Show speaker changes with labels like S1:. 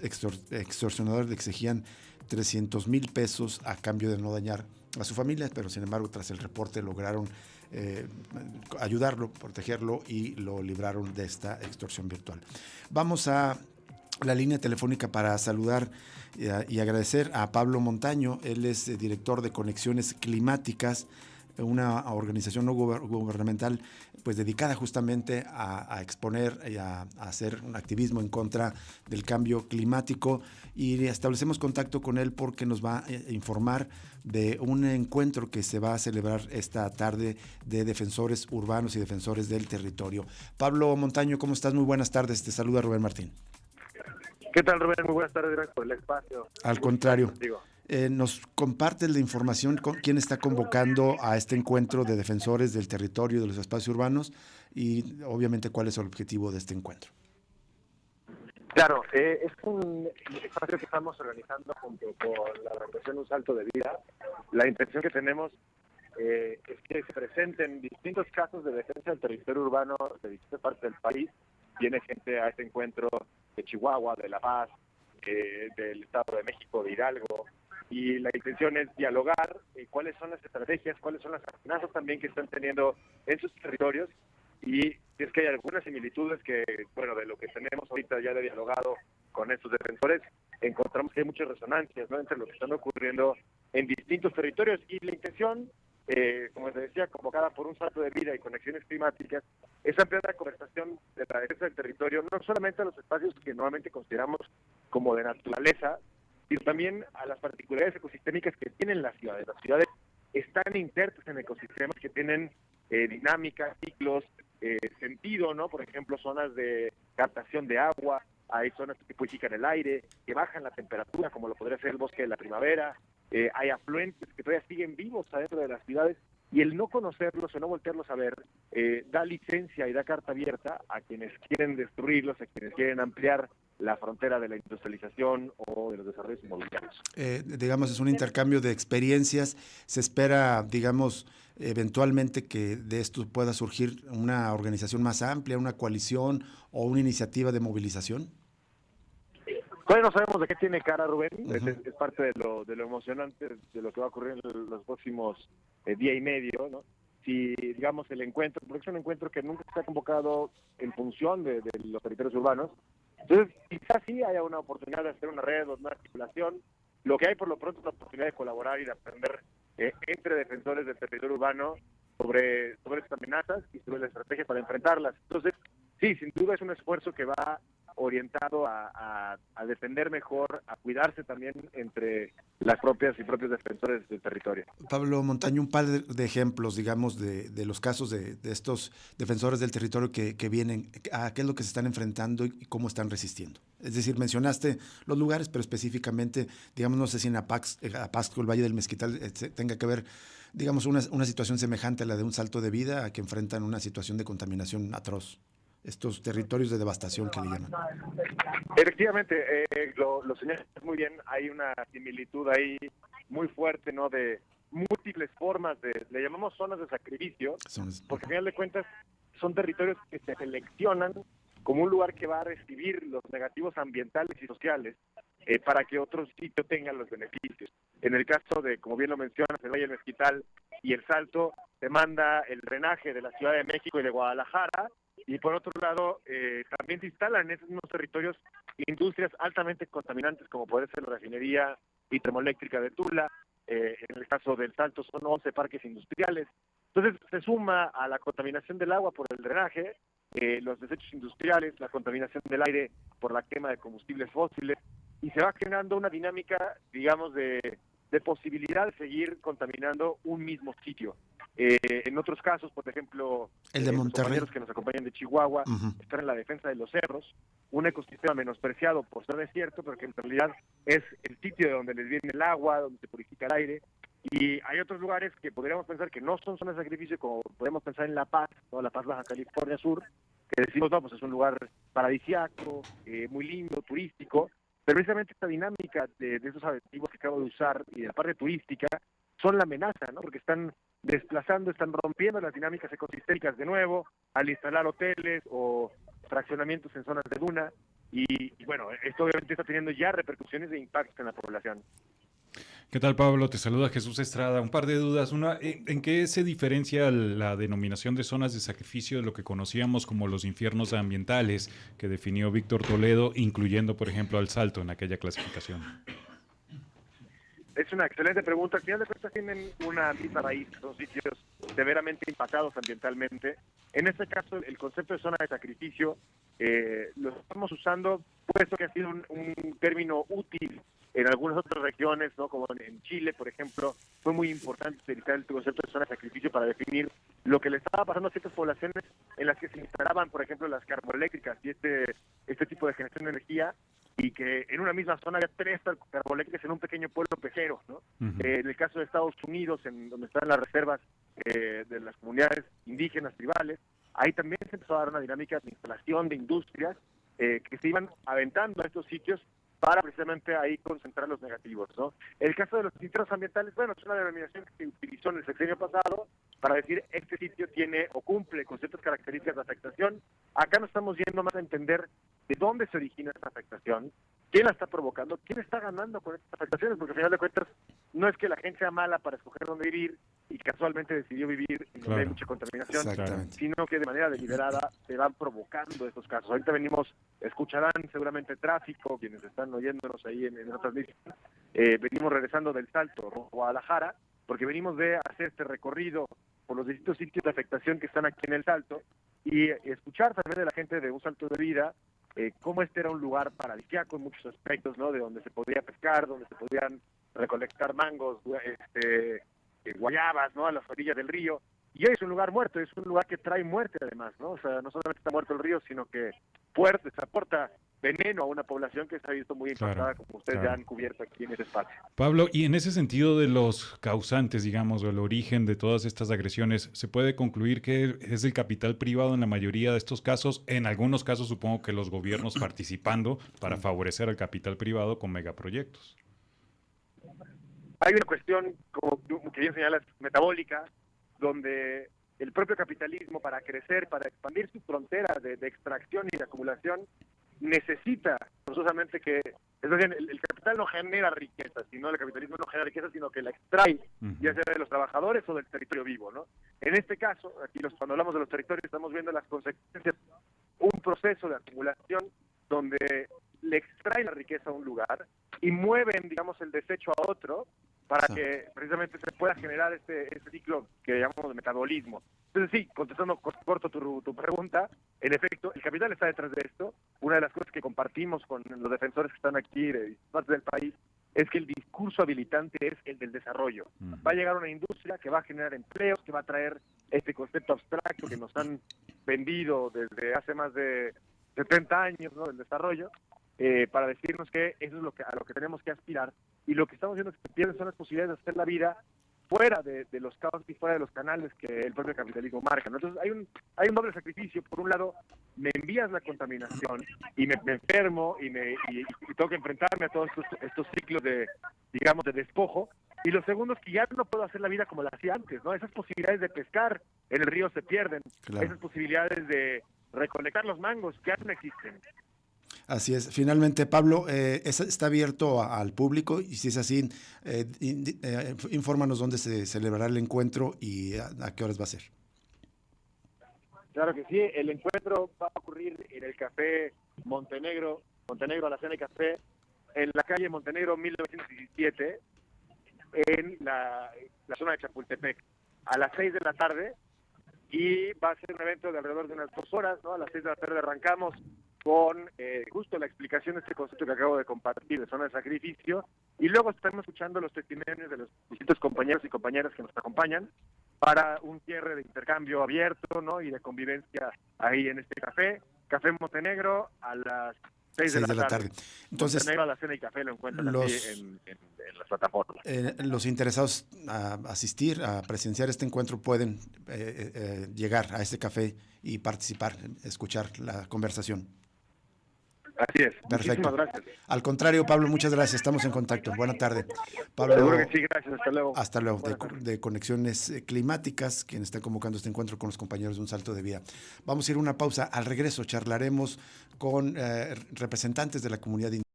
S1: los extorsionadores le exigían 300,000 pesos a cambio de no dañar a su familia, pero sin embargo tras el reporte lograron ayudarlo, protegerlo y lo libraron de esta extorsión virtual. Vamos a la línea telefónica para saludar y agradecer a Pablo Montaño. Él es director de Conexiones Climáticas, una organización no gubernamental pues dedicada justamente a exponer y a hacer un activismo en contra del cambio climático, y establecemos contacto con él porque nos va a informar de un encuentro que se va a celebrar esta tarde de defensores urbanos y defensores del territorio. Pablo Montaño, ¿cómo estás? Muy buenas tardes, te saluda Rubén Martín.
S2: ¿Qué tal, Rubén? Muy buenas tardes, gracias por el espacio.
S1: Al contrario, nos compartes la información, quién está convocando a este encuentro de defensores del territorio, de los espacios urbanos, y obviamente cuál es el objetivo de este encuentro.
S2: Claro, es un espacio que estamos organizando junto con la organización Un Salto de Vida. La intención que tenemos es que se presenten distintos casos de defensa del territorio urbano de distintas partes del país. Viene gente a este encuentro de Chihuahua, de La Paz, del Estado de México, de Hidalgo, y la intención es dialogar cuáles son las estrategias, cuáles son las amenazas también que están teniendo en sus territorios, y es que hay algunas similitudes que, bueno, de lo que tenemos ahorita ya de dialogado con estos defensores, encontramos que hay muchas resonancias, ¿no?, entre lo que están ocurriendo en distintos territorios, y la intención, como les decía, convocada por Un Salto de Vida y Conexiones Climáticas, es ampliar la conversación de la defensa del territorio, no solamente a los espacios que normalmente consideramos como de naturaleza, sino también a las particularidades ecosistémicas que tienen las ciudades. Las ciudades están insertas en ecosistemas que tienen dinámica, ciclos, sentido, ¿no? Por ejemplo, zonas de captación de agua, hay zonas que purifican el aire, que bajan la temperatura, como lo podría ser el bosque de la primavera, hay afluentes que todavía siguen vivos adentro de las ciudades, y el no conocerlos o no voltearlos a ver da licencia y da carta abierta a quienes quieren destruirlos, a quienes quieren ampliar la frontera de la industrialización o de los desarrollos inmobiliarios.
S1: Digamos, es un intercambio de experiencias. Se espera, digamos, eventualmente que de esto pueda surgir una organización más amplia, una coalición o una iniciativa de movilización.
S2: Todavía no sabemos de qué tiene cara, Rubén.
S1: Uh-huh.
S2: Es parte de lo emocionante de lo que va a ocurrir en los próximos día y medio, ¿no? Si, digamos, el encuentro, porque es un encuentro que nunca se ha convocado en función de los territorios urbanos, entonces quizás sí haya una oportunidad de hacer una red o una articulación. Lo que hay por lo pronto es la oportunidad de colaborar y de aprender entre defensores del territorio urbano sobre estas amenazas y sobre la estrategia para enfrentarlas. Entonces, sí, sin duda es un esfuerzo que va orientado a defender mejor, a cuidarse también entre las propias y propios defensores del territorio.
S1: Pablo Montaño, un par de ejemplos, digamos, de los casos de estos defensores del territorio que vienen, a qué es lo que se están enfrentando y cómo están resistiendo. Es decir, mencionaste los lugares, pero específicamente, digamos, no sé si en Apasco, el Valle del Mezquital, tenga que ver, digamos, una situación semejante a la de Un Salto de Vida, a que enfrentan una situación de contaminación atroz. Estos territorios de devastación que le llaman.
S2: Efectivamente, lo señalas muy bien, hay una similitud ahí muy fuerte, ¿no?, de múltiples formas le llamamos zonas de sacrificio, porque al final de cuentas son territorios que se seleccionan como un lugar que va a recibir los negativos ambientales y sociales para que otro sitio tenga los beneficios. En el caso de, como bien lo mencionas, el Valle del Mezquital y El Salto, se manda el drenaje de la Ciudad de México y de Guadalajara, y por otro lado, también se instalan en esos mismos territorios industrias altamente contaminantes, como puede ser la refinería y termoeléctrica de Tula. En el caso del Salto son 11 parques industriales. Entonces se suma a la contaminación del agua por el drenaje, los desechos industriales, la contaminación del aire por la quema de combustibles fósiles, y se va generando una dinámica, digamos, de posibilidad de seguir contaminando un mismo sitio. En otros casos, por ejemplo,
S1: el de
S2: los
S1: Monterrey,
S2: compañeros que nos acompañan de Chihuahua,
S1: uh-huh,
S2: están en la defensa de los cerros, un ecosistema menospreciado por ser desierto, pero que en realidad es el sitio de donde les viene el agua, donde se purifica el aire. Y hay otros lugares que podríamos pensar que no son zonas de sacrificio, como podemos pensar en La Paz, ¿no?, La Paz, Baja California Sur, que decimos, no, pues es un lugar paradisiaco, muy lindo, turístico, pero precisamente esta dinámica de esos adjetivos que acabo de usar y de la parte turística son la amenaza, ¿no?, porque están desplazando, están rompiendo las dinámicas ecosistémicas de nuevo al instalar hoteles o fraccionamientos en zonas de duna. Entonces se suma a la contaminación del agua por el drenaje, los desechos industriales, la contaminación del aire por la quema de combustibles fósiles, y se va generando una dinámica, digamos, de posibilidad de seguir contaminando un mismo sitio. En otros casos, por ejemplo, y bueno, esto obviamente está teniendo ya repercusiones de impacto en la población.
S3: ¿Qué tal, Pablo? Te saluda Jesús Estrada. Un par de dudas. Una, ¿en qué se diferencia la denominación de zonas de sacrificio de lo que conocíamos como los infiernos ambientales que definió Víctor Toledo, incluyendo, por ejemplo, al Salto en aquella clasificación?
S2: Es una excelente pregunta. Al final de cuentas tienen una misma raíz, son sitios severamente impactados ambientalmente. En este caso, el concepto de zona de sacrificio lo estamos usando, puesto que ha sido un término útil en algunas otras regiones, ¿no? Como en Chile, por ejemplo, fue muy importante utilizar el concepto de zona de sacrificio para definir lo que le estaba pasando a ciertas poblaciones en las que se instalaban, por ejemplo, las carboeléctricas y este tipo de generación de energía, y que en una misma zona había 3 carboeléctricas en un pequeño pueblo pesquero, ¿no? En el caso de Estados Unidos, en donde están las reservas de las comunidades indígenas tribales, ahí también se empezó a dar una dinámica de instalación de industrias que se iban aventando a estos sitios para precisamente ahí concentrar los negativos, ¿no? El caso de los sitios ambientales, bueno, es una denominación que se utilizó en el sexenio pasado para decir este sitio tiene o cumple con ciertas características de afectación. Acá nos estamos yendo más a entender de dónde se origina esta afectación, quién la está provocando, quién está ganando con estas afectaciones, porque al final de cuentas no es que la gente sea mala para escoger dónde vivir y casualmente decidió vivir en donde hay mucha contaminación, sino que de manera deliberada se van provocando estos casos. Ahorita escucharán seguramente tráfico, quienes están oyéndonos ahí en otras listas. Venimos regresando del Salto, Guadalajara, porque venimos de hacer este recorrido por los distintos sitios de afectación que están aquí en el Salto y escuchar también de la gente de Un Salto de Vida cómo este era un lugar paradisíaco en muchos aspectos, ¿no? De donde se podía pescar, donde se podían recolectar mangos, guayabas, ¿no? A las orillas del río. Y hoy es un lugar muerto, es un lugar que trae muerte además, ¿no? O sea, no solamente está muerto el río, sino que se aporta veneno a una población que se ha visto muy impactada, como ustedes ya han cubierto aquí en ese espacio.
S3: Pablo, y en ese sentido de los causantes, digamos, o el origen de todas estas agresiones, ¿se puede concluir que es el capital privado en la mayoría de estos casos? En algunos casos supongo que los gobiernos participando para favorecer al capital privado con megaproyectos.
S2: Hay una cuestión, como que bien señalas, metabólica, donde el propio capitalismo, para crecer, para expandir su frontera de extracción y de acumulación, necesita forzosamente que, es decir, el capital no genera riqueza, sino el capitalismo no genera riqueza, sino que la extrae, ya sea de los trabajadores o del territorio vivo, ¿no? En este caso, aquí cuando hablamos de los territorios, estamos viendo las consecuencias, un proceso de acumulación donde le extraen la riqueza a un lugar y mueven, digamos, el desecho a otro para que precisamente se pueda generar este ciclo que llamamos de metabolismo. Entonces sí, contestando corto tu pregunta, en efecto, el capital está detrás de esto. Una de las cosas que compartimos con los defensores que están aquí de partes del país es que el discurso habilitante es el del desarrollo. Va a llegar una industria que va a generar empleos, que va a traer este concepto abstracto que nos han vendido desde hace más de 70 años, ¿no? Del desarrollo, para decirnos que eso es a lo que tenemos que aspirar, y lo que estamos viendo es que se pierden son las posibilidades de hacer la vida fuera de los caos y fuera de los canales que el propio capitalismo marca, ¿no? Entonces hay un doble sacrificio. Por un lado, me envías la contaminación y me enfermo y tengo que enfrentarme a todos estos ciclos de, digamos, de despojo. Y lo segundo es que ya no puedo hacer la vida como la hacía antes, ¿no? Esas posibilidades de pescar en el río se pierden, esas posibilidades de recolectar los mangos ya no existen.
S1: Así es. Finalmente, Pablo, está abierto al público y si es así, infórmanos dónde se celebrará el encuentro y a qué horas va a ser.
S2: Claro que sí, el encuentro va a ocurrir en el Café Montenegro Alacena y Café, en la calle Montenegro 1917, en la zona de Chapultepec, a las 6 de la tarde, y va a ser un evento de alrededor de unas 2 horas, ¿no? A las 6 de la tarde arrancamos con justo la explicación de este concepto que acabo de compartir, de zona de sacrificio, y luego estaremos escuchando los testimonios de los distintos compañeros y compañeras que nos acompañan para un cierre de intercambio abierto, ¿no? Y de convivencia ahí en este Café Montenegro, a las 6 de la tarde.
S1: Entonces,
S2: Montenegro, Alacena y Café lo encuentran así en las plataformas.
S1: Los interesados a asistir, a presenciar este encuentro pueden llegar a este café y participar, escuchar la conversación.
S2: Así es.
S1: Perfecto.
S2: Muchísimas gracias.
S1: Al contrario, Pablo, muchas gracias. Estamos en contacto. Buena tarde. Pablo,
S2: Seguro que sí, gracias. Hasta luego.
S1: hasta luego.
S2: Buenas tardes.
S1: De Conexiones Climáticas, quien está convocando este encuentro con los compañeros de Un Salto de Vida. Vamos a ir a una pausa. Al regreso charlaremos con representantes de la comunidad indígena